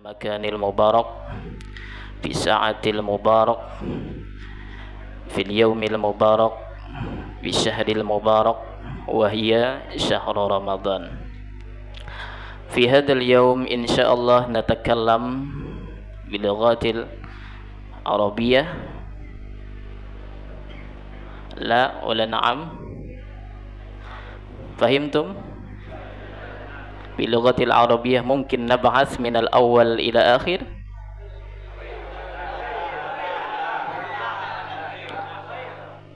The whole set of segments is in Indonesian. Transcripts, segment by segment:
makanil mubarak fi sa'atil mubarak fil yaumil mubarak fi syahril mubarak wa hiya syahrul ramadan. Fi hadzal yaum insyaallah natakallam bil lughatil arabiyyah la wala na'am fahimtum bil lughatil arabiyyah mungkin nab'ats min al awwal ila akhir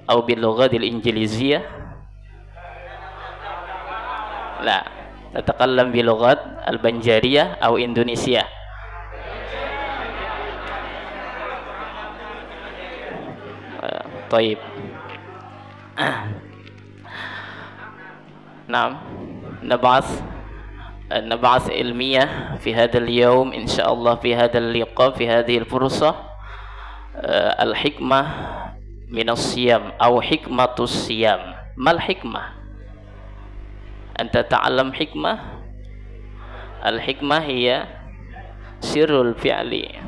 atau bil lughatil injiliziyah la natakallam bil lughat al banjariyah atau Indonesia. طيب نعم نبعث علمية في هذا اليوم إن شاء الله في هذا اللقاء في هذه الفرصة الحكمة من الصيام أو حكمة الصيام. ما الحكمة؟ أن تتعلم حكمة. الحكمة هي سر الفعل.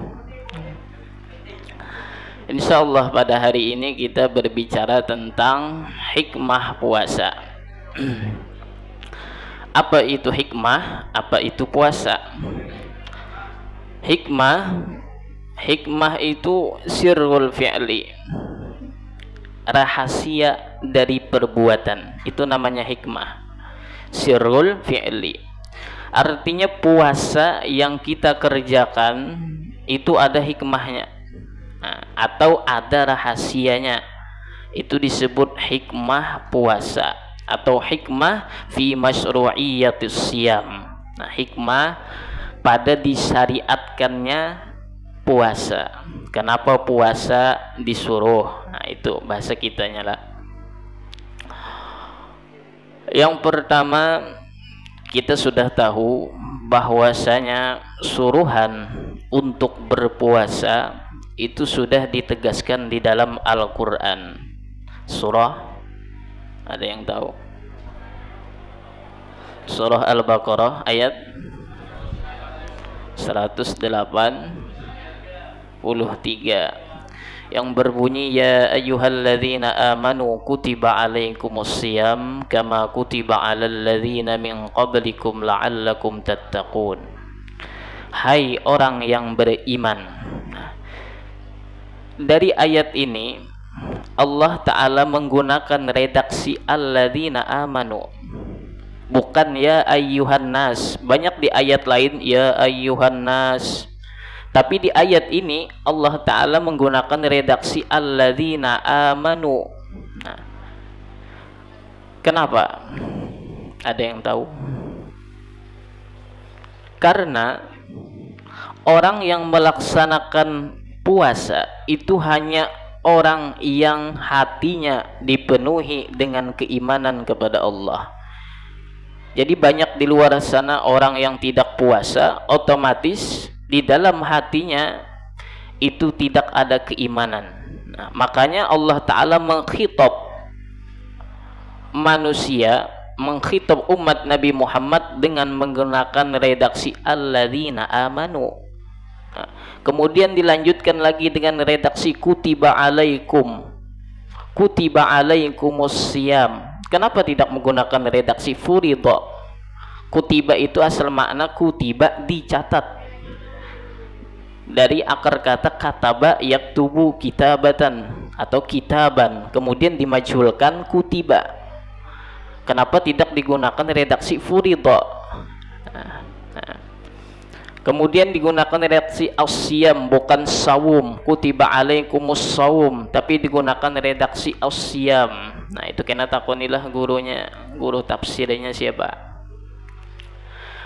Insyaallah pada hari ini kita berbicara tentang hikmah puasa. Apa itu hikmah? Apa itu puasa? Hikmah itu sirrul fi'li, rahasia dari perbuatan. Itu namanya hikmah. Sirrul fi'li. Artinya puasa yang kita kerjakan itu ada hikmahnya. Atau ada rahasianya, itu disebut hikmah puasa atau hikmah fi masyru'iyyatis siyam. Nah, hikmah pada disyariatkannya puasa. Kenapa puasa disuruh? Nah, itu bahasa kitanya lah. Yang pertama, kita sudah tahu bahwasanya suruhan untuk berpuasa itu sudah ditegaskan di dalam Al-Quran. Surah, ada yang tahu? Surah Al-Baqarah ayat 183 yang berbunyi, ya ayyuhalladzina amanu kutiba alaikumus siyam kama kutiba alal ladzina min qablikum la'allakum tattaqun. Hai orang yang beriman. Dari ayat ini Allah Ta'ala menggunakan redaksi alladzina amanu, bukan ya ayyuhan nas. Banyak di ayat lain ya ayyuhan nas, tapi di ayat ini Allah Ta'ala menggunakan redaksi alladzina amanu. Nah, kenapa? Ada yang tahu? Karena orang yang melaksanakan puasa itu hanya orang yang hatinya dipenuhi dengan keimanan kepada Allah. Jadi banyak di luar sana orang yang tidak puasa, otomatis di dalam hatinya itu tidak ada keimanan. Nah, makanya Allah Ta'ala mengkhitab manusia, mengkhitab umat Nabi Muhammad dengan menggunakan redaksi alladzina amanu. Kemudian dilanjutkan lagi dengan redaksi kutiba alaikum, kutiba alaikumus siyam. Kenapa tidak menggunakan redaksi furidha? Kutiba itu asal makna kutiba, dicatat, dari akar kata kataba yaktubu kitabatan atau kitaban, kemudian dimajhulkan kutiba. Kenapa tidak digunakan redaksi furidha? Kemudian digunakan redaksi as-siyam, bukan sawum, kutiba alaikumus sawum, tapi digunakan redaksi as-siyam. Nah, itu kena takunilah gurunya, guru tafsirnya siapa.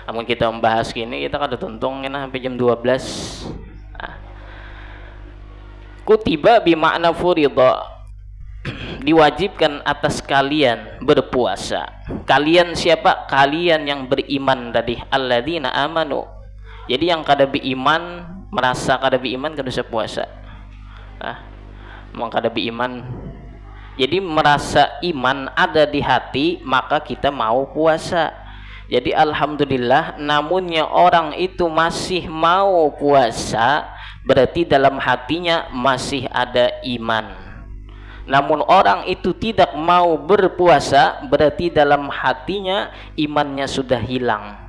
Namun kita membahas gini, kita kada tuntung kena sampai jam 12. Nah, kutiba bimakna furidha, diwajibkan atas kalian berpuasa. Kalian siapa? Kalian yang beriman tadi, alladzina amanu. Jadi yang kada beriman, merasa kada beriman kada bisa puasa. Mau kada beriman, jadi merasa iman ada di hati, maka kita mau puasa. Jadi alhamdulillah, namunnya orang itu masih mau puasa, berarti dalam hatinya masih ada iman. Namun orang itu tidak mau berpuasa, berarti dalam hatinya imannya sudah hilang.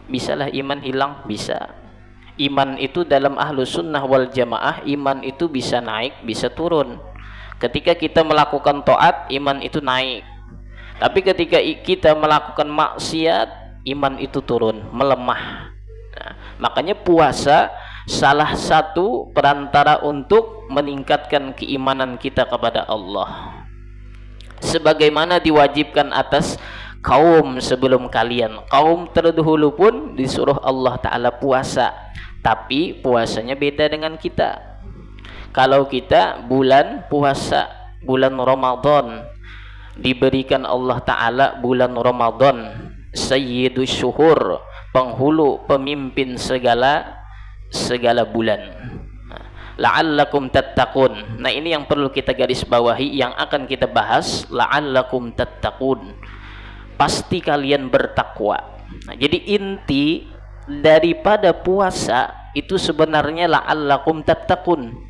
Bisalah iman hilang? Bisa. Iman itu dalam ahlus sunnah wal jamaah, iman itu bisa naik, bisa turun. Ketika kita melakukan taat, iman itu naik. Tapi ketika kita melakukan maksiat, iman itu turun, melemah. Nah, makanya puasa salah satu perantara untuk meningkatkan keimanan kita kepada Allah. Sebagaimana diwajibkan atas kaum sebelum kalian. Kaum terdahulu pun disuruh Allah Ta'ala puasa. Tapi puasanya beda dengan kita. Kalau kita bulan puasa, bulan Ramadan, diberikan Allah Ta'ala bulan Ramadan, sayyidus syuhur, penghulu, pemimpin segala bulan. La'allakum tattaqun. Nah, ini yang perlu kita garis bawahi, yang akan kita bahas. La'allakum tattaqun, pasti kalian bertakwa. Nah, jadi inti daripada puasa itu sebenarnya la'allakum tattaqun.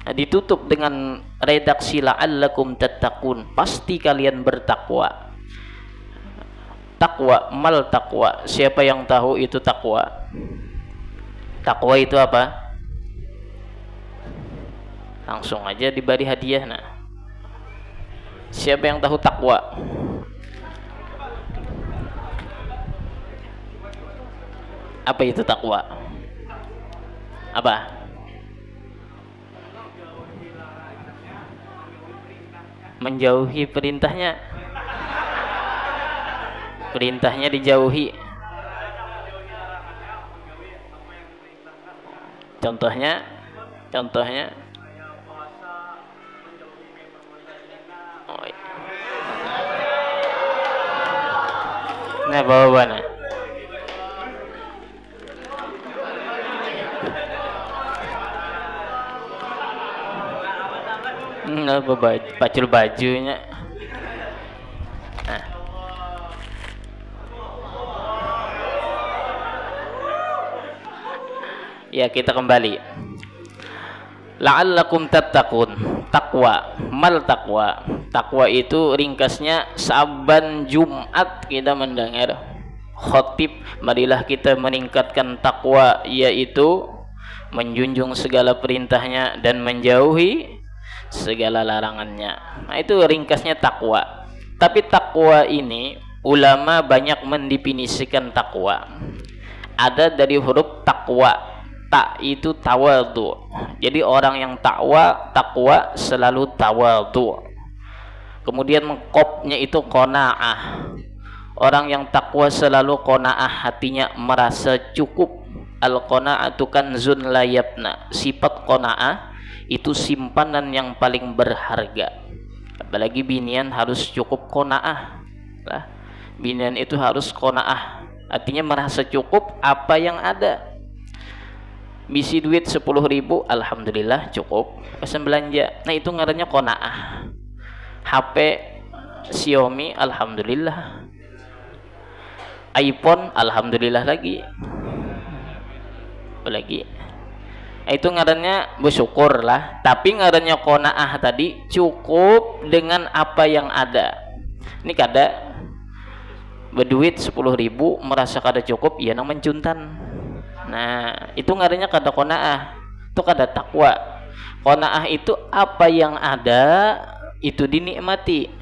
Nah, ditutup dengan redaksi la'allakum tattaqun, pasti kalian bertakwa. Takwa, mal takwa. Siapa yang tahu itu takwa? Takwa itu apa? Langsung aja diberi hadiah. Nah, siapa yang tahu takwa? Apa itu takwa? Apa? Menjauhi perintahnya. Perintahnya dijauhi. Contohnya oh, iya. Nah, bawa nah. Apa pacul bajunya. Nah. Ya, kita kembali. La'allakum tattaqun. Takwa, mal takwa. Takwa itu ringkasnya, saban Jumat kita mendengar khotib, marilah kita meningkatkan takwa, yaitu menjunjung segala perintahnya dan menjauhi segala larangannya. Nah, itu ringkasnya takwa. Tapi takwa ini ulama banyak mendefinisikan takwa. Ada dari huruf takwa. Tak itu tawadhu. Jadi orang yang takwa selalu tawadhu. Kemudian kopnya itu qanaah. Orang yang takwa selalu qanaah, hatinya merasa cukup. Al-qanaatu kanzun la yabna. Sifat qanaah itu simpanan yang paling berharga. Apalagi binian harus cukup qanaah. Binian itu harus qanaah, artinya merasa cukup apa yang ada. Bisi duit 10.000, alhamdulillah cukup, pesan belanja. Nah, itu ngarannya qanaah. HP Xiaomi, alhamdulillah. iPhone, alhamdulillah lagi. Apalagi itu ngarannya bersyukur lah. Tapi ngarannya qanaah tadi cukup dengan apa yang ada. Ini kada berduit 10.000 merasa kada cukup, ya nang mencuntan. Nah, itu ngarannya kada qanaah, itu kada takwa. Qanaah itu apa yang ada itu dinikmati.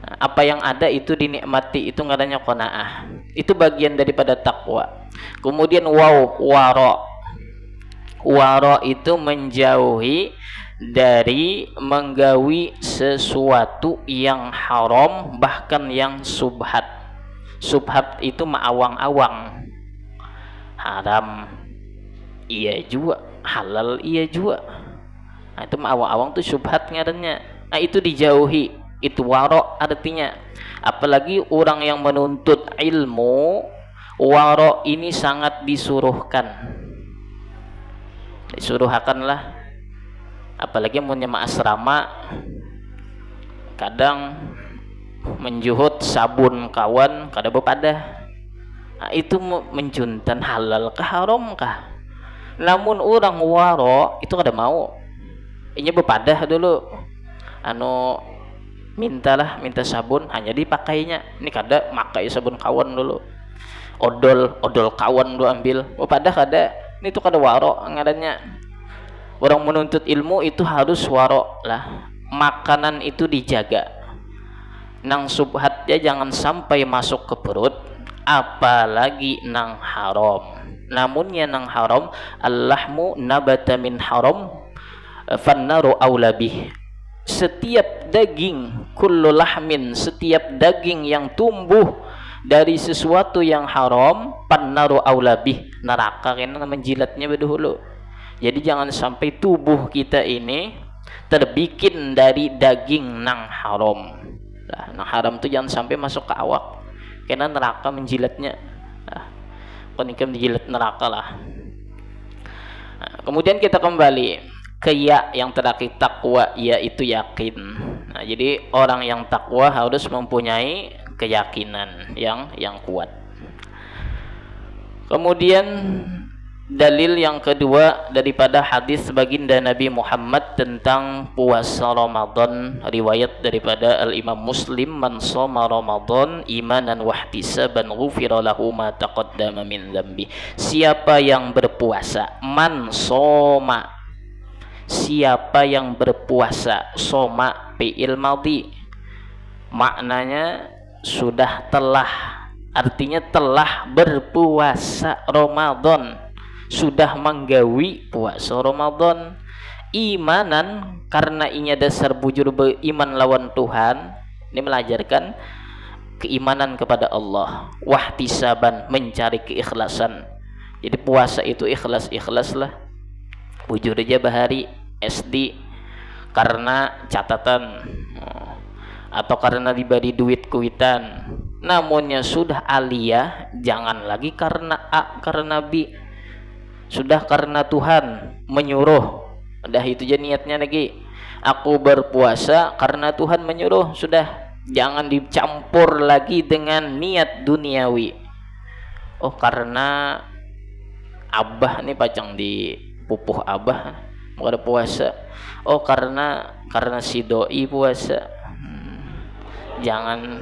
Nah, apa yang ada itu dinikmati, itu ngarannya qanaah. Itu bagian daripada takwa. Kemudian waro. Waro itu menjauhi dari menggawi sesuatu yang haram, bahkan yang subhat. Subhat itu ma'awang-awang. Haram iya juga, halal iya juga. Nah, itu ma'awang-awang tuh subhat ngarannya. Nah, itu dijauhi. Itu waro artinya. Apalagi orang yang menuntut ilmu, waro ini sangat disuruhkan. Disuruhkanlah. Apalagi punya asrama, kadang menjuhut sabun kawan kada bepadah. Nah, itu menjuntan halal kah haram kah? Namun orang waro itu kada mau. Ini bepadah dulu. Minta sabun hanya dipakainya. Ini kada makai sabun kawan dulu. Odol kawan dulu ambil. Bepadah kada. Ini tuh kada waro ngarannya. Orang menuntut ilmu itu harus waro lah. Makanan itu dijaga. Nang subhatnya jangan sampai masuk ke perut, apalagi nang haram. Namun ya nang haram, allahmu nabata min haram fannaru aulabih. Setiap daging, kullu lahmin, setiap daging yang tumbuh dari sesuatu yang haram, fannaru aulabih, neraka kena menjilatnya bedahulu. Jadi jangan sampai tubuh kita ini terbikin dari daging nang haram. Nah, nang haram itu jangan sampai masuk ke awak, karena neraka menjilatnya. Nah, konikam dijilat neraka lah. Nah, kemudian kita kembali ke yang terakhir takwa, yaitu yakin. Nah, jadi orang yang takwa harus mempunyai keyakinan yang kuat. Kemudian dalil yang kedua daripada hadis baginda Nabi Muhammad tentang puasa Ramadan, riwayat daripada Al-Imam Muslim, man shoma Ramadan imanan wahtisaban ghufira lahu ma taqaddama min dzambi. Siapa yang berpuasa, man shoma, siapa yang berpuasa, soma fi'il madhi, maknanya sudah telah, artinya telah berpuasa Ramadan, sudah menggawi puasa Ramadan, imanan, karena inya dasar bujur beriman lawan Tuhan. Ini melajarkan keimanan kepada Allah, wahtisaban, mencari keikhlasan. Jadi puasa itu ikhlas lah. Bujur aja bahari SD karena catatan atau karena diberi duit kuitan. Namunnya sudah aliyah, jangan lagi karena A, karena B, sudah karena Tuhan menyuruh. Udah itu aja niatnya lagi. Aku berpuasa karena Tuhan menyuruh, sudah, jangan dicampur lagi dengan niat duniawi. Oh, karena abah nih pacang di pupuh abah mau ada puasa. Oh, karena si doi puasa. Jangan,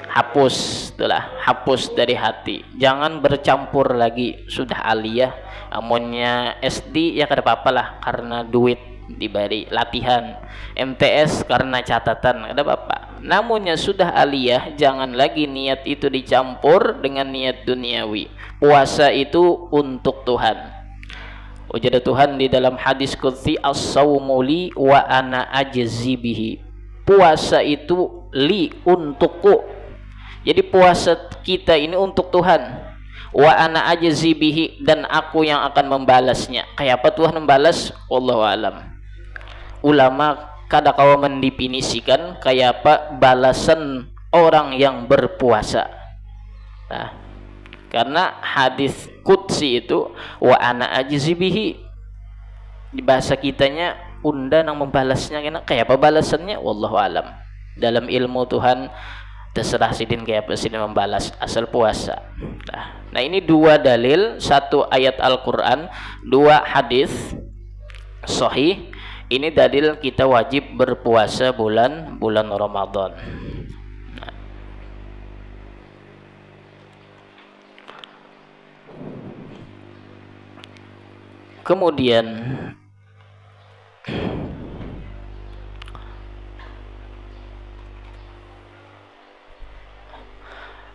hapus, itulah, hapus dari hati. Jangan bercampur lagi, sudah aliyah. Amunnya SD ya kada apa-apa lah, karena duit diberi latihan. MTS karena catatan, kada apa-apa. Namunnya sudah aliyah, jangan lagi niat itu dicampur dengan niat duniawi. Puasa itu untuk Tuhan. Ujar Tuhan di dalam hadis qudsi, as-shaumu li wa ana ajzi bihi. Puasa itu li, untukku. Jadi puasa kita ini untuk Tuhan. Wa ana ajzi bihi, dan aku yang akan membalasnya. Kayak apa Tuhan membalas? Wallahu alam. Ulama kada kawa mendefinisikan kayak apa balasan orang yang berpuasa. Nah, karena hadis qudsi itu wa ana ajzi bihi, di bahasa kitanya unda nang membalasnya, kayak apa balasannya? Wallahu alam. Dalam ilmu Tuhan terserah sidin kayak apa sidin membalas asal puasa. Nah, ini dua dalil, satu ayat Al-Qur'an, dua hadis sahih. Ini dalil kita wajib berpuasa bulan Ramadan. Kemudian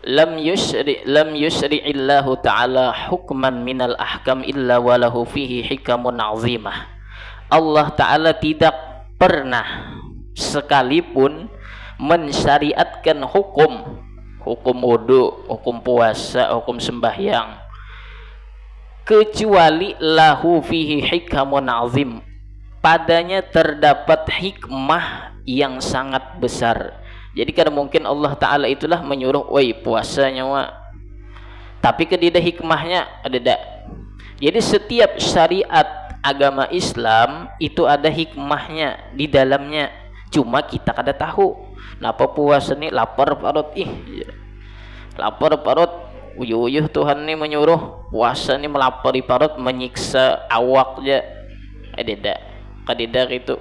lam yusri'illahu ta'ala hukman minal ahkam illa walahu fihi hikamun azimah. Allah Ta'ala tidak pernah sekalipun mensyariatkan hukum wudu, hukum puasa, hukum sembahyang, kecuali lahu fihi hikamun azim, padanya terdapat hikmah yang sangat besar. Jadi kan mungkin Allah Ta'ala itulah menyuruh, woi puasanya wa, tapi kedida hikmahnya ada tak. Jadi setiap syariat agama Islam itu ada hikmahnya di dalamnya, cuma kita kada tahu. napa puasa nih lapar perut lapar perut uyuh Tuhan nih menyuruh puasa nih melapari perut menyiksa awak aja tidak kadidak itu.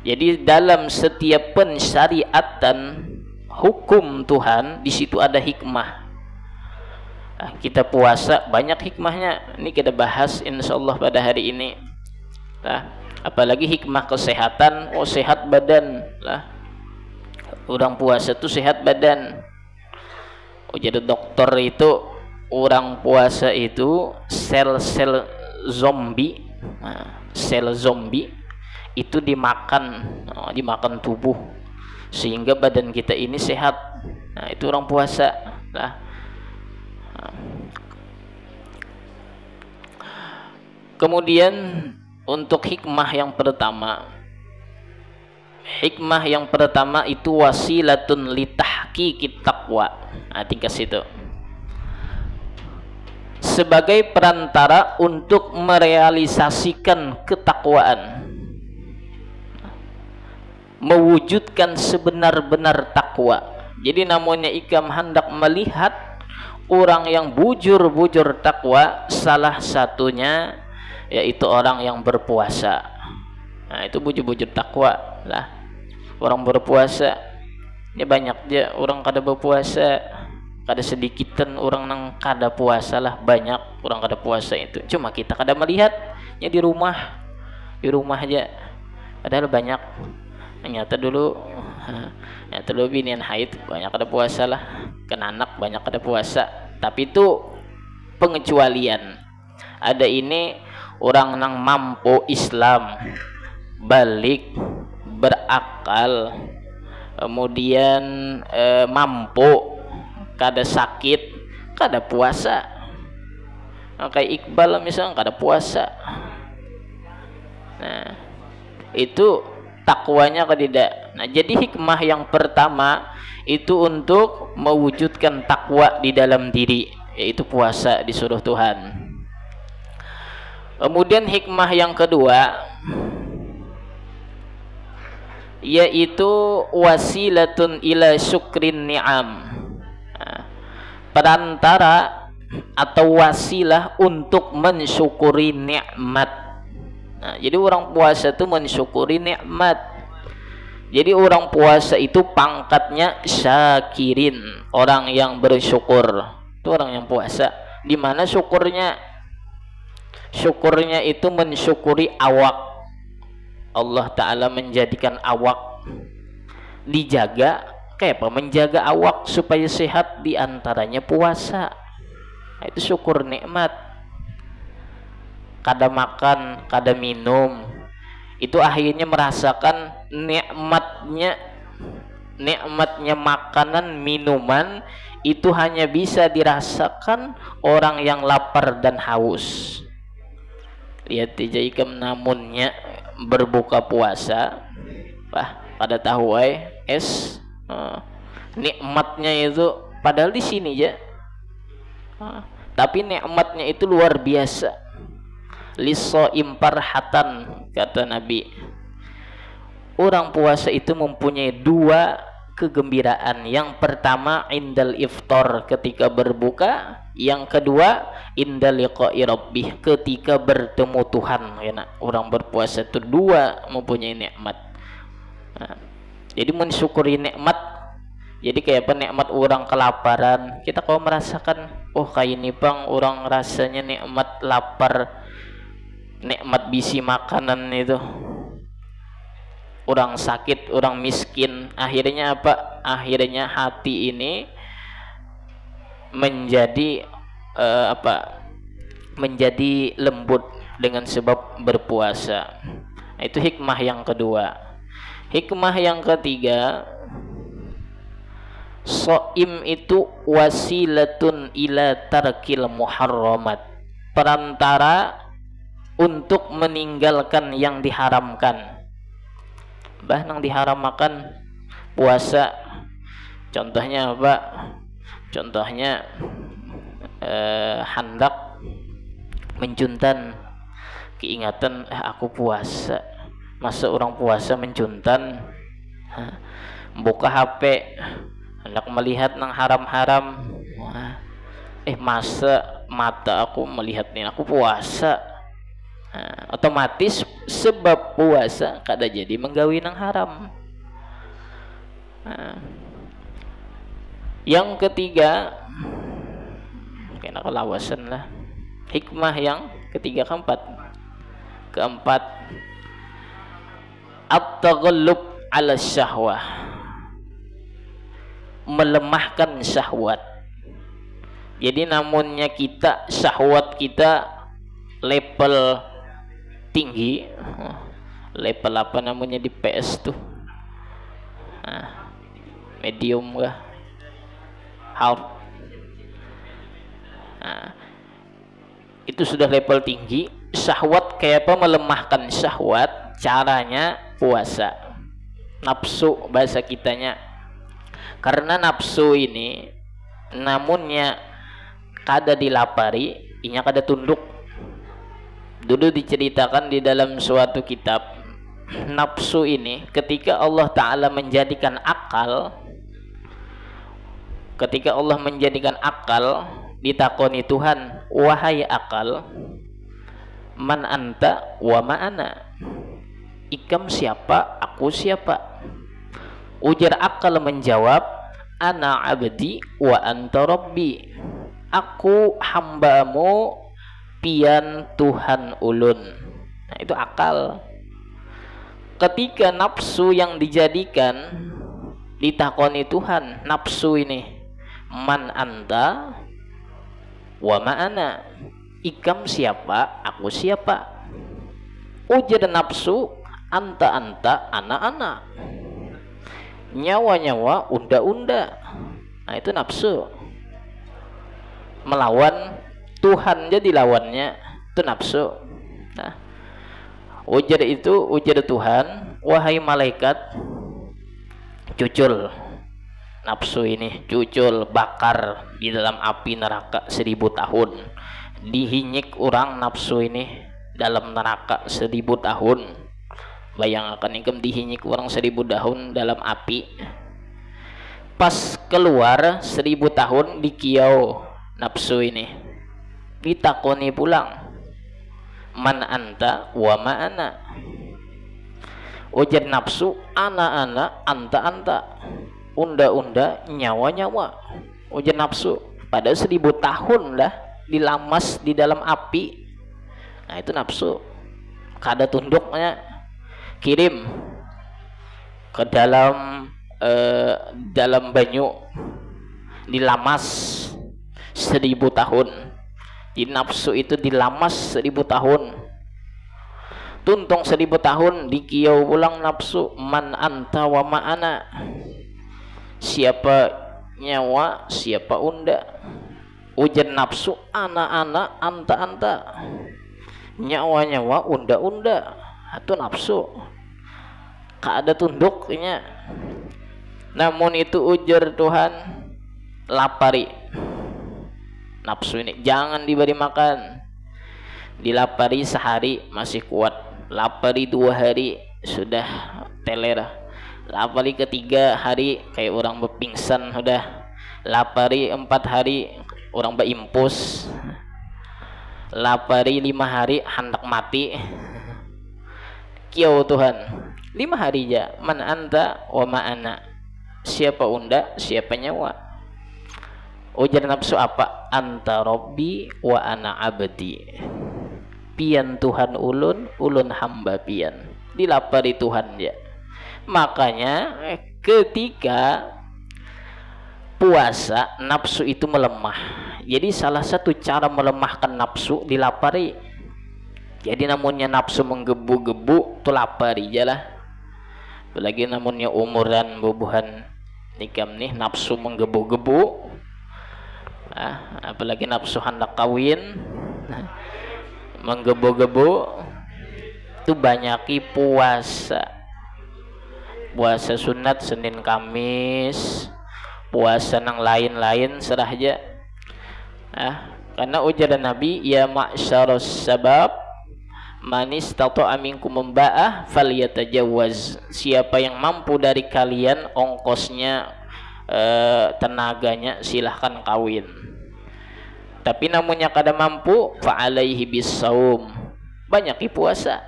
Jadi dalam setiap pensyariatan hukum Tuhan di situ ada hikmah. Nah, kita puasa banyak hikmahnya. Ini kita bahas insyaallah pada hari ini. Nah, apalagi hikmah kesehatan, sehat badan lah. Orang puasa tuh sehat badan. Jadi dokter itu orang puasa itu sel-sel zombie, sel zombie itu dimakan tubuh sehingga badan kita ini sehat. Nah, itu orang puasa lah. Kemudian untuk hikmah yang pertama itu wasilatun litahqiqit taqwa. Nah, tingkat situ sebagai perantara untuk merealisasikan ketakwaan, mewujudkan sebenar-benar takwa. Jadi namanya ikam hendak melihat orang yang bujur-bujur takwa, salah satunya yaitu orang yang berpuasa. Nah, itu bujur-bujur takwa lah. Orang berpuasa ini banyak dia orang kada berpuasa, kada sedikitan orang nang kada puasa lah, banyak orang kada puasa itu. Cuma kita kada melihatnya di rumah aja. Padahal banyak. Nyata dulu binian haid banyak kada puasa lah, kena anak banyak kada puasa. Tapi itu pengecualian. Ada ini orang nang mampu Islam, balik, berakal, kemudian mampu, kada sakit, kada puasa. Kayak Iqbal misalnya kada puasa. Nah, itu takwanya tidak. Nah, jadi hikmah yang pertama itu untuk mewujudkan takwa di dalam diri, yaitu puasa disuruh Tuhan. Kemudian hikmah yang kedua yaitu wasilatun ila syukrin ni'am. Nah, perantara atau wasilah untuk mensyukuri nikmat. Nah, jadi orang puasa itu mensyukuri nikmat. Jadi orang puasa itu pangkatnya syakirin, orang yang bersyukur. Itu orang yang puasa. Di mana syukurnya? Syukurnya itu mensyukuri awak. Allah Ta'ala menjadikan awak dijaga. Kayak apa? Menjaga awak supaya sehat, diantaranya puasa. Nah, itu syukur nikmat. Kada makan, kada minum, itu akhirnya merasakan nikmatnya makanan minuman. Itu hanya bisa dirasakan orang yang lapar dan haus. Lihat aja ikam namunnya berbuka puasa, pada tahu nikmatnya itu padahal di sini ya, tapi nikmatnya itu luar biasa. Lisoim parhatan, kata Nabi. Orang puasa itu mempunyai dua kegembiraan. Yang pertama indal iftar, ketika berbuka. Yang kedua indal liqa'i rabbih, ketika bertemu Tuhan. Orang berpuasa itu dua mempunyai nikmat. Nah, jadi mensyukuri nikmat. Jadi kayak apa nikmat orang kelaparan, kita kalau merasakan kayak ini bang orang rasanya nikmat lapar, nikmat bisi makanan itu. Orang sakit, orang miskin, akhirnya apa? Akhirnya hati ini menjadi menjadi lembut dengan sebab berpuasa. Nah, itu hikmah yang kedua. Hikmah yang ketiga, shaim itu wasilatun ila tarkil muharramat, perantara untuk meninggalkan yang diharamkan. Nang diharamkan puasa, contohnya apa? Contohnya hendak mencuntan, keingatan aku puasa, masa orang puasa mencuntan, buka HP hendak melihat nang haram-haram. Wah, masa mata aku melihat nih, aku puasa. Nah, otomatis sebab puasa kada jadi menggawi nang haram. Nah, yang ketiga, kena kelawasan lah. Hikmah yang ketiga keempat, at-taghallub ala syahwah, melemahkan syahwat. Jadi namunnya kita syahwat kita level tinggi, level apa namanya di PS tuh, medium kah, hard, itu sudah level tinggi. Syahwat kayak apa melemahkan syahwat? Caranya puasa, nafsu bahasa kitanya. Karena nafsu ini namunnya kada dilapari, inya kada tunduk. Dulu diceritakan di dalam suatu kitab, nafsu ini ketika Allah Ta'ala menjadikan akal, ditakoni Tuhan, wahai akal, man anta wa ma'ana, ikam siapa, aku siapa? Ujar akal menjawab, ana abdi wa anta rabbi, aku hambamu, pian Tuhan ulun. Nah, itu akal. Ketika nafsu yang dijadikan ditakoni Tuhan, nafsu ini, man anta wa ma'ana, ikam siapa, aku siapa? Ujar nafsu, anta ana, nyawa unda. Nah, itu nafsu melawan Tuhan, jadi lawannya itu nafsu. Nah, ujar Tuhan, wahai malaikat, cucul nafsu ini, cucul bakar di dalam api neraka 1000 tahun. Dihinyik orang nafsu ini dalam neraka 1000 tahun. Bayangkan ikam dihinyik orang 1000 tahun dalam api. Pas keluar 1000 tahun dikiau nafsu ini, ditakoni pulang, man anta wa ma'ana. Ujar nafsu, ana anta, unda nyawa. Ujar nafsu, pada 1000 tahun lah dilamas di dalam api. Nah, itu nafsu kada tunduknya, kirim ke dalam banyu, dilamas 1000 tahun. Di nafsu itu dilamas 1000 tahun, tuntung 1000 tahun, dikiau ulang nafsu, man anta wa ma'ana, siapa nyawa, siapa unda. Ujar nafsu, ana anta, nyawa unda. Itu nafsu kada tunduknya. Namun itu ujar Tuhan, lapari nafsu ini, jangan diberi makan. Dilapari sehari masih kuat, lapari 2 hari sudah teler, lapari ketiga hari kayak orang berpingsan sudah, lapari 4 hari orang berimpus, lapari 5 hari hendak mati. Kiau Tuhan 5 hari aja, man anta wa ma'ana, siapa unda, siapa nyawa. Ujar nafsu apa? Anta rabbi wa ana abdi, pian Tuhan ulun hamba pian. Dilapari Tuhan ya. Makanya ketika puasa nafsu itu melemah. Jadi salah satu cara melemahkan nafsu dilapari. Jadi namunnya nafsu menggebu-gebu tu lapari aja lah. Apalagi namunnya umuran bubuhan nikam nih, nafsu menggebu-gebu. Apalagi nafsu hendak kawin, menggebu-gebu, itu banyaki puasa sunat Senin Kamis, puasa nang lain-lain serah aja. Karena ujar Nabi, ya ma'syarus sabab Man istata'a minkum memba'ah falyatajawwaz. Siapa yang mampu dari kalian ongkosnya, tenaganya, silahkan kawin. Tapi namunnya kada mampu, fa'alaihi bisawm, banyak puasa.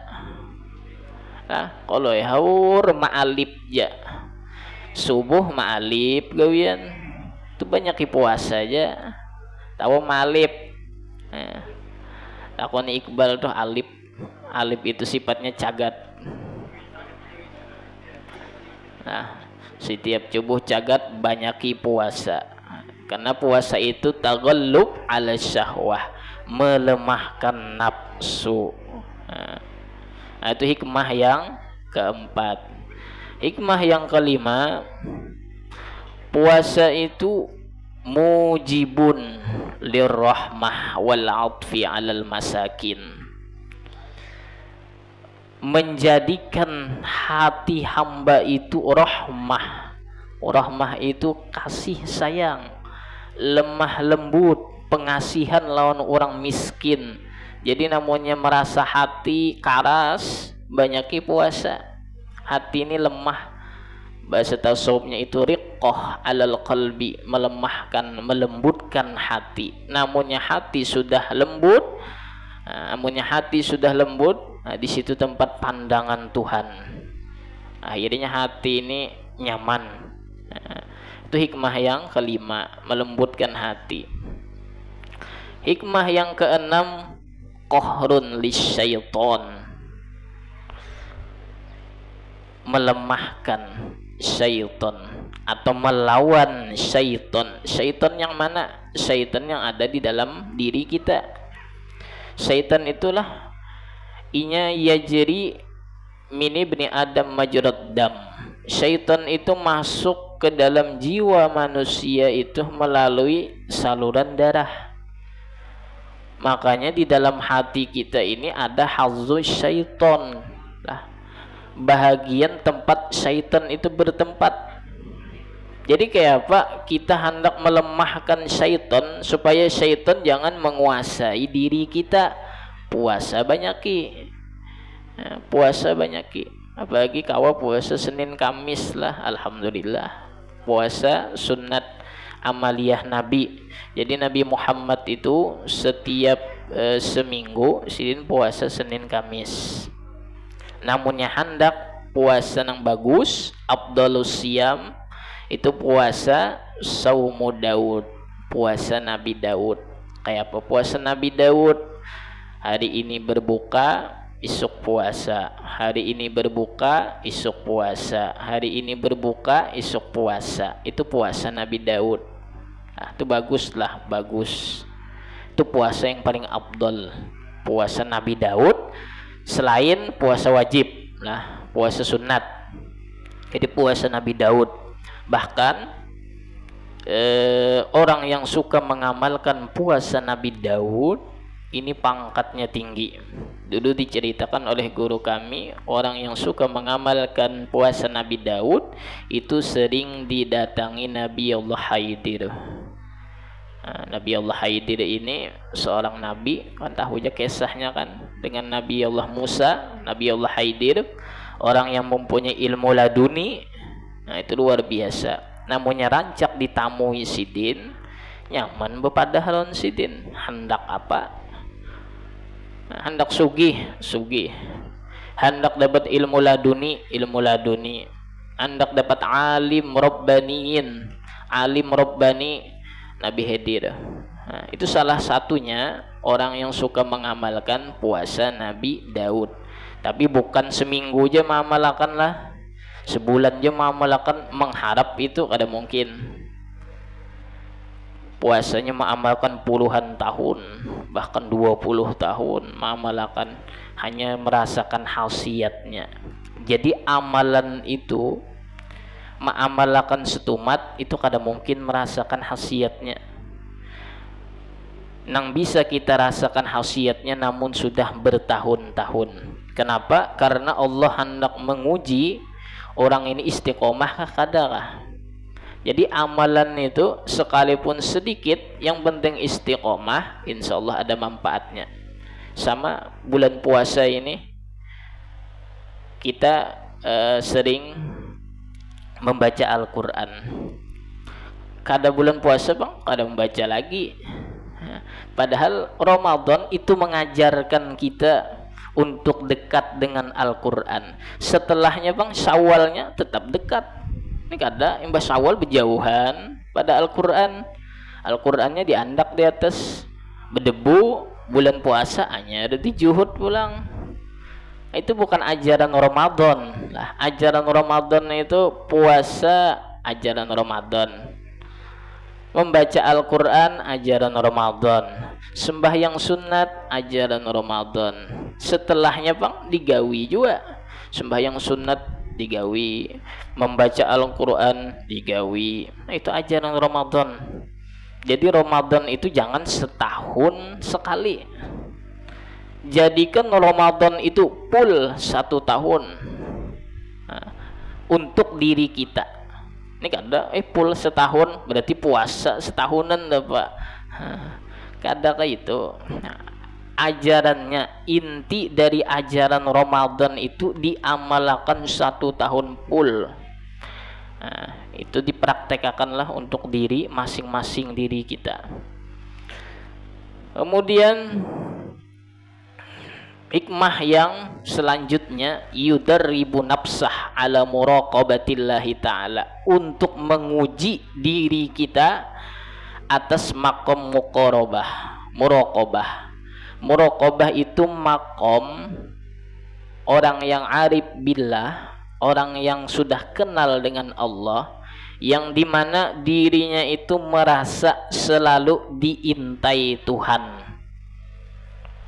Nah, kalau haur ma'alib ya, subuh ma'alib gawian, itu banyak puasa aja. Tahu ma'alib? Nah, takoni Iqbal tuh alip. Alip itu sifatnya cagat. Nah, setiap subuh cagat banyaki puasa. Karena puasa itu taghallub ala syahwah, melemahkan nafsu. Nah, itu hikmah yang keempat. Hikmah yang kelima, puasa itu mujibun lirrahmah wal 'atfi 'alal masakin, menjadikan hati hamba itu rahmah. Rahmah itu kasih sayang, lemah lembut, pengasihan lawan orang miskin. Jadi namanya merasa hati karas, banyaki puasa. Hati ini lemah. Bahasa tasawufnya itu riqqah alal qalbi, melemahkan, melembutkan hati. Namunnya hati sudah lembut, nah, di situ tempat pandangan Tuhan. Akhirnya hati ini nyaman. Nah, itu hikmah yang kelima, melembutkan hati. Hikmah yang keenam, qahrun lisyaiton, melemahkan syaitan atau melawan syaitan. Syaitan yang mana? Syaitan yang ada di dalam diri kita. Syaitan itulah inya yajri min ibni adam majrad dam. Syaitan itu masuk ke dalam jiwa manusia itu melalui saluran darah. Makanya di dalam hati kita ini ada hazzu syaiton lah, bahagian tempat syaitan itu bertempat. Jadi kayak apa? Kita hendak melemahkan syaitan supaya syaitan jangan menguasai diri kita. Puasa banyaki, puasa banyaki. Apalagi kawa puasa Senin Kamis lah, alhamdulillah. Puasa sunat amaliyah Nabi. Jadi Nabi Muhammad itu setiap seminggu sidin puasa Senin Kamis. Namunnya hendak puasa yang bagus, afdhalus siyam, itu puasa saumu Daud, puasa Nabi Daud. Kayak apa puasa Nabi Daud? Hari ini berbuka, isuk puasa. Hari ini berbuka, isuk puasa. Hari ini berbuka, isuk puasa. Itu puasa Nabi Daud. Nah, itu baguslah, bagus. Itu puasa yang paling afdal, puasa Nabi Daud. Selain puasa wajib lah, puasa sunat. Jadi puasa Nabi Daud. Bahkan orang yang suka mengamalkan puasa Nabi Daud ini pangkatnya tinggi. Dulu diceritakan oleh guru kami, orang yang suka mengamalkan puasa Nabi Daud itu sering didatangi Nabi Allah Haidir. Nah, Nabi Allah Haidir ini seorang nabi, kan tahu aja kisahnya kan, dengan Nabi Allah Musa. Nabi Allah Haidir orang yang mempunyai ilmu laduni. Nah, itu luar biasa. Namanya rancak ditamui sidin, nyaman bepadahal sidin. Hendak apa? Hendak sugih, hendak dapat ilmu laduni, hendak dapat alim rabbaniin, alim rabbani, Nabi hadir. Nah, itu salah satunya orang yang suka mengamalkan puasa Nabi Daud. Tapi bukan seminggu aja mengamalkan lah, sebulan aja mengamalkan, mengharap itu kada mungkin. Puasanya mengamalkan puluhan tahun, bahkan 20 tahun mengamalkan, hanya merasakan khasiatnya. Jadi amalan itu, mengamalkan setumat itu kada mungkin merasakan khasiatnya. Nang bisa kita rasakan khasiatnya namun sudah bertahun-tahun. Kenapa? Karena Allah hendak menguji orang ini istiqomah kah kadakah. Jadi amalan itu sekalipun sedikit, yang penting istiqomah, insya Allah ada manfaatnya. Sama bulan puasa ini kita sering membaca Al-Quran. Kada bulan puasa bang, kada membaca lagi. Padahal Ramadan itu mengajarkan kita untuk dekat dengan Al-Quran. Setelahnya bang, Syawalnya tetap dekat. Ini kada imbas Syawal berjauhan pada Al-Quran. Al-Qurannya diandak di atas berdebu. Bulan puasa hanya ada di juhud pulang. Itu bukan ajaran Ramadan lah. Ajaran Ramadan itu puasa, ajaran Ramadan. Membaca Al-Quran, ajaran Ramadan. Sembahyang sunat, ajaran Ramadan. Setelahnya bang, digawi juga. Sembahyang sunat digawi, membaca Al-Quran digawi. Nah, itu ajaran Ramadan. Jadi Ramadan itu jangan setahun sekali. Jadikan Ramadan itu full 1 tahun. Nah, untuk diri kita. Ini kan ada full setahun berarti puasa setahunan dah Pak. Kada kayak itu. Nah, ajarannya, inti dari ajaran Ramadan itu diamalkan 1 tahun full. Nah, itu dipraktekkanlah untuk diri masing-masing diri kita. Kemudian hikmah yang selanjutnya, yudarribu nafsah ala muraqabatillahi ta'ala, untuk menguji diri kita atas makom muraqabah. Muraqabah itu makom orang yang arif billah, orang yang sudah kenal dengan Allah, yang dimana dirinya itu merasa selalu diintai Tuhan.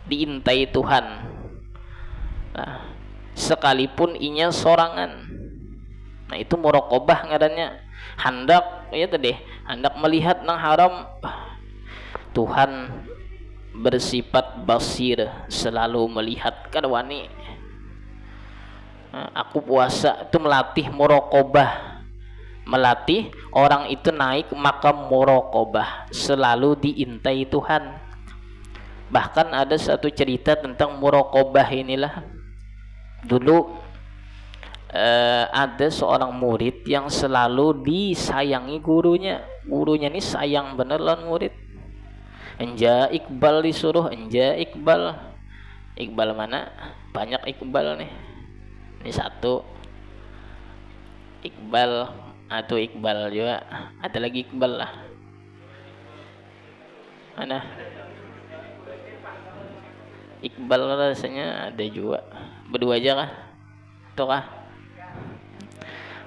Diintai Tuhan. Nah, sekalipun inya sorangan. Nah, itu muraqabah ngarannya. Hendak ya tadi, hendak melihat nang haram. Tuhan bersifat basir, selalu melihat kadwani. Nah, aku puasa itu melatih muraqabah. Melatih orang itu naik makam muraqabah, selalu diintai Tuhan. Bahkan ada satu cerita tentang muraqabah inilah. Dulu ada seorang murid yang selalu disayangi gurunya. Gurunya ini sayang bener lawan murid. Enja Iqbal disuruh, enja Iqbal. Iqbal mana? Banyak Iqbal nih. Ini satu Iqbal atau Iqbal juga. Ada lagi Iqbal lah. Mana? Iqbal rasanya ada juga. Berdua aja kah? Tuh kah?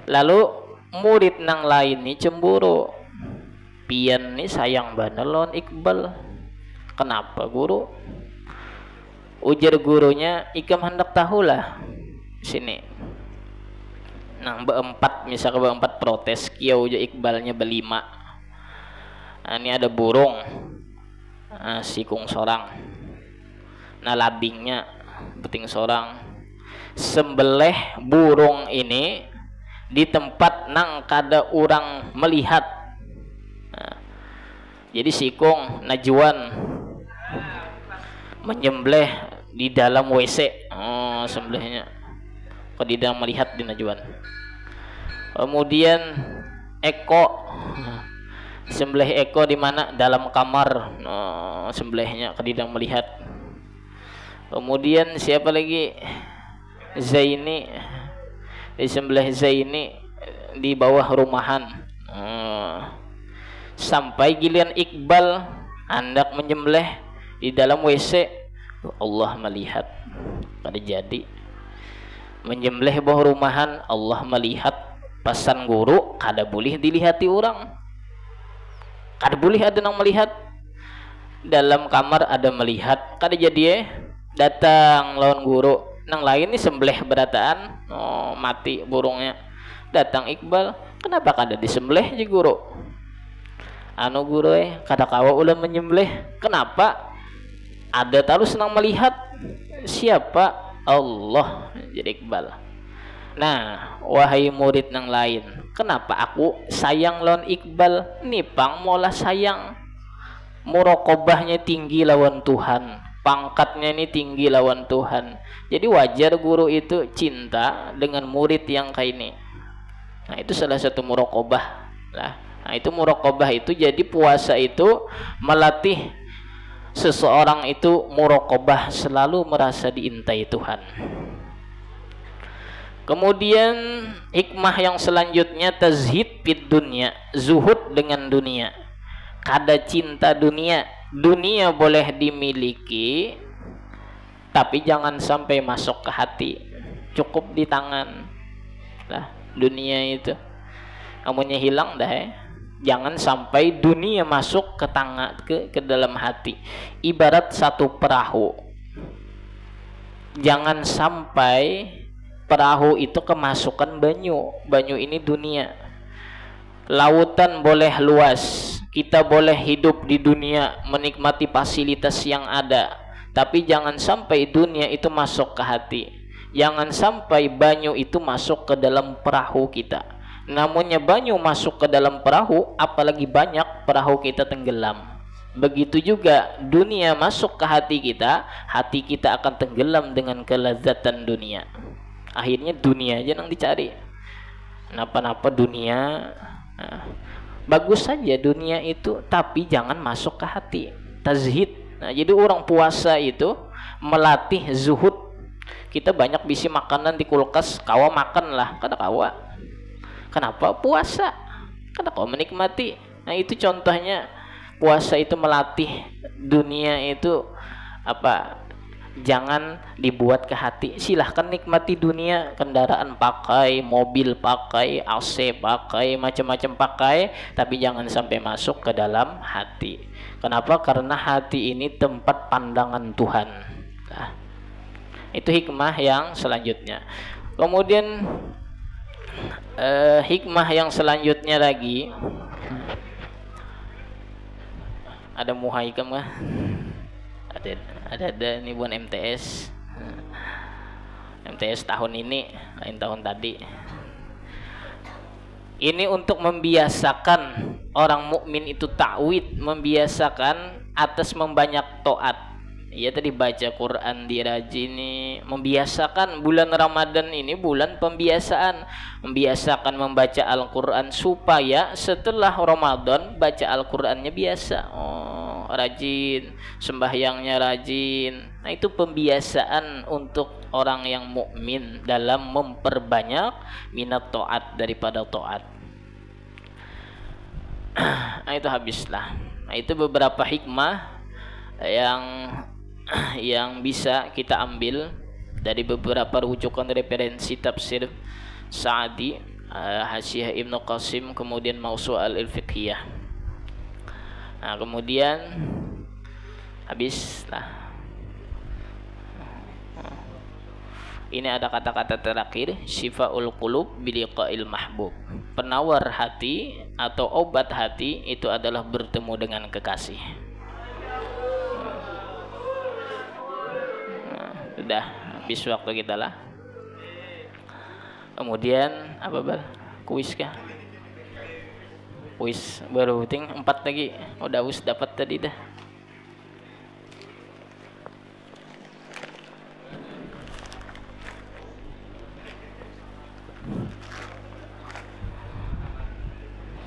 Lalu murid nang lain nih cemburu. Pian nih sayang banget lawan Iqbal. Kenapa guru? Ujar gurunya, ikam hendak tahulah. Sini. Nang berempat, misalnya berempat protes, kiau aja Iqbalnya berlima. Nah, ini ada burung. Nah, sikung sorang. Nah, labingnya beting sorang. Sembelih burung ini di tempat nang kada orang melihat. Nah, jadi sikung najuan menyembelih di dalam WC. Oh, sembelihnya tidak melihat di najuan. Kemudian Eko, sembelih Eko di mana? Dalam kamar. Oh, sembelihnya tidak melihat. Kemudian siapa lagi? Zaini, disembelih Zaini di bawah rumahan. Sampai giliran Iqbal hendak menyembelih di dalam WC, Allah melihat. Pada jadi menyembelih bawah rumahan, Allah melihat. Pesan guru, kada boleh dilihati orang. Kada boleh ada yang melihat. Dalam kamar ada melihat, kada jadi datang lawan guru. Nang lain nih sembelih berataan, oh, mati burungnya. Datang Iqbal, kenapa kada disembelih ji guru? Anu guru kada kawa ulah menyembelih. Kenapa? Ada terus nang melihat. Siapa? Allah. Jadi Iqbal. Nah, wahai murid nang lain, kenapa aku sayang lawan Iqbal? Nipang mola sayang. Muraqabahnya tinggi lawan Tuhan. pangkatnya ini tinggi lawan Tuhan. Jadi wajar guru itu cinta dengan murid yang kayak ini. Nah, itu salah satu muraqabah lah. Nah, itu muraqabah itu jadi puasa itu melatih seseorang itu muraqabah, selalu merasa diintai Tuhan. Kemudian hikmah yang selanjutnya tazhid fid dunya, zuhud dengan dunia. Kada cinta dunia. Dunia boleh dimiliki tapi jangan sampai masuk ke hati. Cukup di tangan lah dunia itu. Amunnya hilang dah ya. Jangan sampai dunia masuk ke tangan ke dalam hati. Ibarat satu perahu. Jangan sampai perahu itu kemasukan banyu. Banyu ini dunia. Lautan boleh luas, kita boleh hidup di dunia, menikmati fasilitas yang ada, tapi jangan sampai dunia itu masuk ke hati. Jangan sampai banyu itu masuk ke dalam perahu kita. Namunnya banyu masuk ke dalam perahu, apalagi banyak perahu kita tenggelam. Begitu juga dunia masuk ke hati kita akan tenggelam dengan kelezatan dunia. Akhirnya dunia aja yang dicari. Napa-napa dunia. Nah, bagus saja dunia itu, tapi jangan masuk ke hati. Tazhid. Nah, jadi orang puasa itu melatih zuhud. Kita banyak bisi makanan di kulkas, kawa makan lah, kada kawa. Kenapa puasa? Kada kawa menikmati. Nah, itu contohnya puasa itu melatih dunia itu apa? Jangan dibuat ke hati. Silahkan nikmati dunia, kendaraan pakai, mobil pakai, AC pakai, macam-macam pakai, tapi jangan sampai masuk ke dalam hati. Kenapa? Karena hati ini tempat pandangan Tuhan. Nah, itu hikmah yang selanjutnya. Kemudian hikmah yang selanjutnya lagi, ada muhaikam kah? Ada ini bukan MTS tahun ini lain tahun tadi. Ini untuk membiasakan orang mukmin itu ta'wid, membiasakan atas membanyak taat. Ya tadi baca Quran dirajini, membiasakan bulan Ramadan ini bulan pembiasaan, membiasakan membaca Al-Quran supaya setelah Ramadan baca Al-Qurannya biasa. Oh, rajin, sembahyangnya rajin. Nah, itu pembiasaan untuk orang yang mukmin dalam memperbanyak minat taat daripada taat. Nah, itu habislah. Nah, itu beberapa hikmah yang bisa kita ambil dari beberapa rujukan referensi tafsir Sa'di, Hasyiah Ibnu Qasim, kemudian Mawsu'ah al-Fiqhiyah. Nah, kemudian habislah. Ini ada kata-kata terakhir, Syifaul Qulub biliqa'il mahbub. Penawar hati atau obat hati itu adalah bertemu dengan kekasih. Sudah habis waktu kita lah. Kemudian apa bal? Kuis kah? Kuis baru ting 4 lagi. Udah us dapat tadi dah.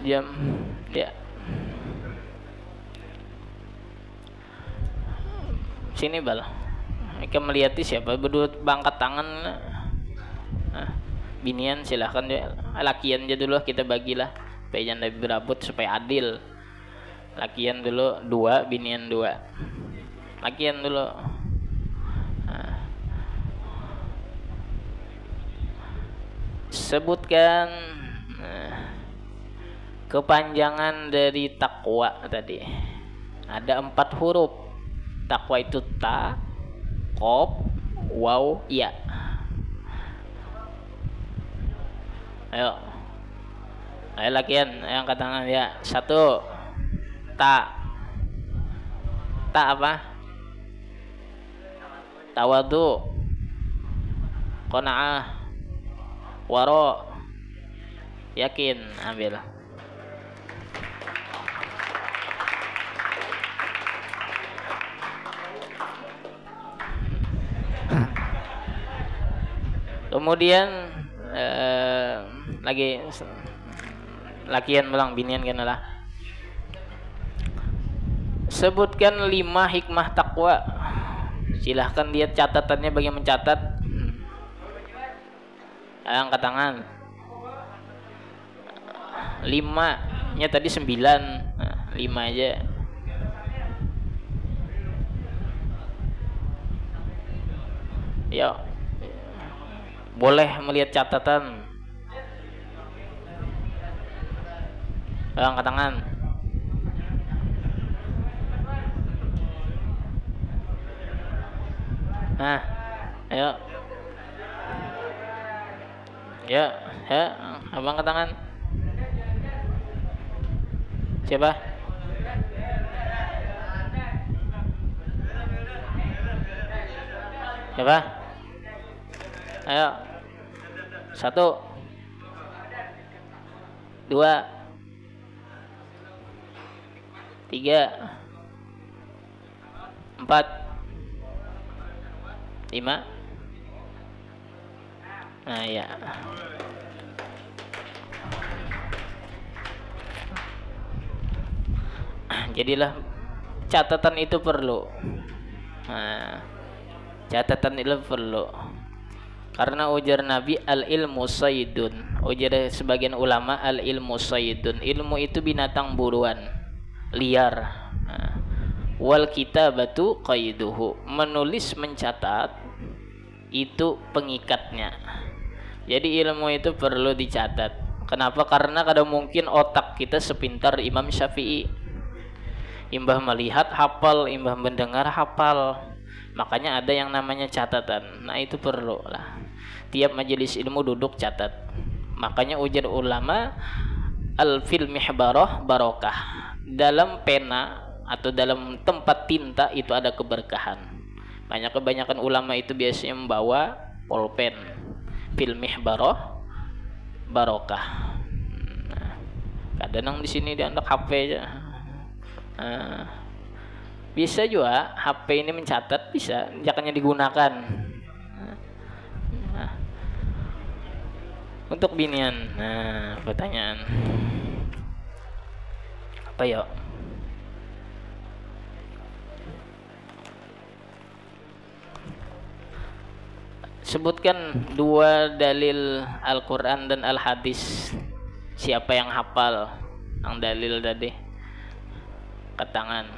Jam ya. Sini bal. Mereka melihat siapa berdua bangkat tangan. Nah, binian silahkan ya. Lakian aja dulu kita bagilah. Supaya jangan lebih berabut supaya adil. Lakian dulu 2, binian 2. Lakian dulu. Nah. Sebutkan kepanjangan dari takwa tadi. Ada 4 huruf. Takwa itu ta, qaf, waw, ya. Ayo lakian yang angkat tangan ya. 1 ta apa? Tawadu, qanaah, waro, yakin. Ambil. Kemudian lagi lakian belang binian kan lah. Sebutkan 5 hikmah takwa. Silahkan lihat catatannya bagi mencatat. Angkat tangan. 5 nya tadi 9. Nah, 5 aja. Ya. Boleh melihat catatan. Angkat tangan. Nah, ayo. Ya, abang angkat tangan. Siapa? Siapa? Ayo. 1 2 3 4 5 Nah ya. Jadilah catatan itu perlu. Nah, catatan itu perlu. Karena ujar Nabi al-ilmu saydun. Ujar sebagian ulama al-ilmu saydun. Ilmu itu binatang buruan, liar. Nah, wal kitabatu qaiduhu. Menulis mencatat itu pengikatnya. Jadi ilmu itu perlu dicatat. Kenapa? Karena kadang mungkin otak kita sepintar Imam Syafi'i. Imbah melihat hafal, imbah mendengar hafal. Makanya ada yang namanya catatan. Nah itu perlu lah. Tiap majelis ilmu duduk catat. Makanya ujar ulama al-fil mihbarah barokah. Dalam pena atau dalam tempat tinta itu ada keberkahan. Kebanyakan ulama itu biasanya membawa pulpen. Fil mihbarah barokah. Nah, kadang di sini dia anak HP aja. Nah, bisa juga HP ini mencatat, bisa jangannya digunakan. Nah, untuk binian. Nah, pertanyaan apa ya? Sebutkan 2 dalil Al-Quran dan Al-Hadis. Siapa yang hafal yang dalil tadi? Ketangan.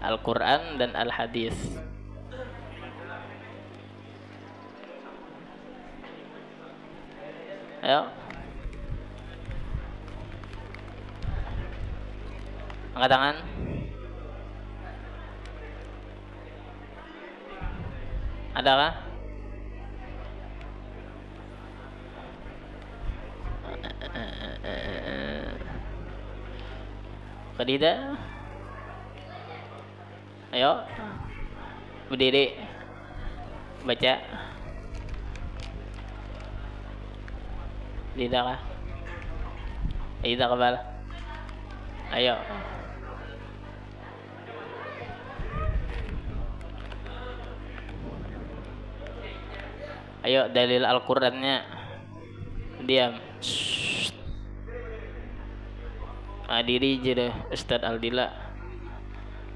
Al-Quran dan Al-Hadis. Ayo. Angkat tangan. Adakah? Tidak. Ayo. Berdiri. Baca. Tidak kah? Tidak kebal. Ayo. Ayo dalil Al-Qur'annya. Diam. Diri je Ustaz Aldila.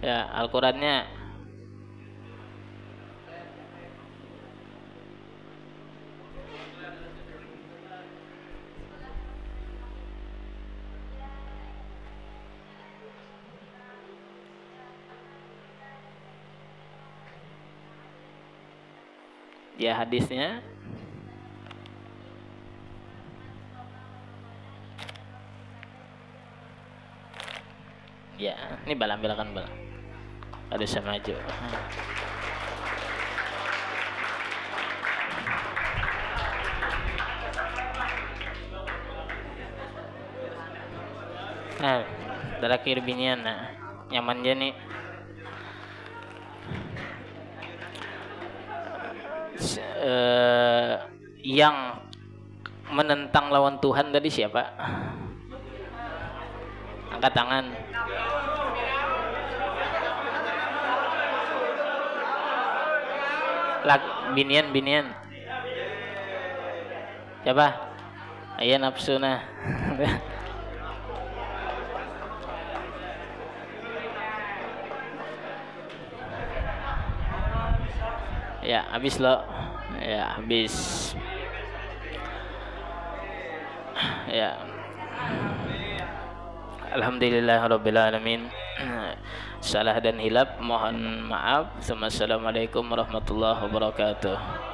Ya, Al-Qur'annya. Ya, hadisnya. Ya, ini balang-bilakan balang. Ada sama maju. Nah, terakhir binian. Nah, nyaman aja nih. Yang menentang lawan Tuhan tadi siapa? Angkat tangan. Binian. Coba. Aya nafsuna. Ya, habis lo. Ya, habis. Ya. Alhamdulillahirabbil alamin. Salah dan hilap mohon maaf. Assalamualaikum warahmatullahi wabarakatuh.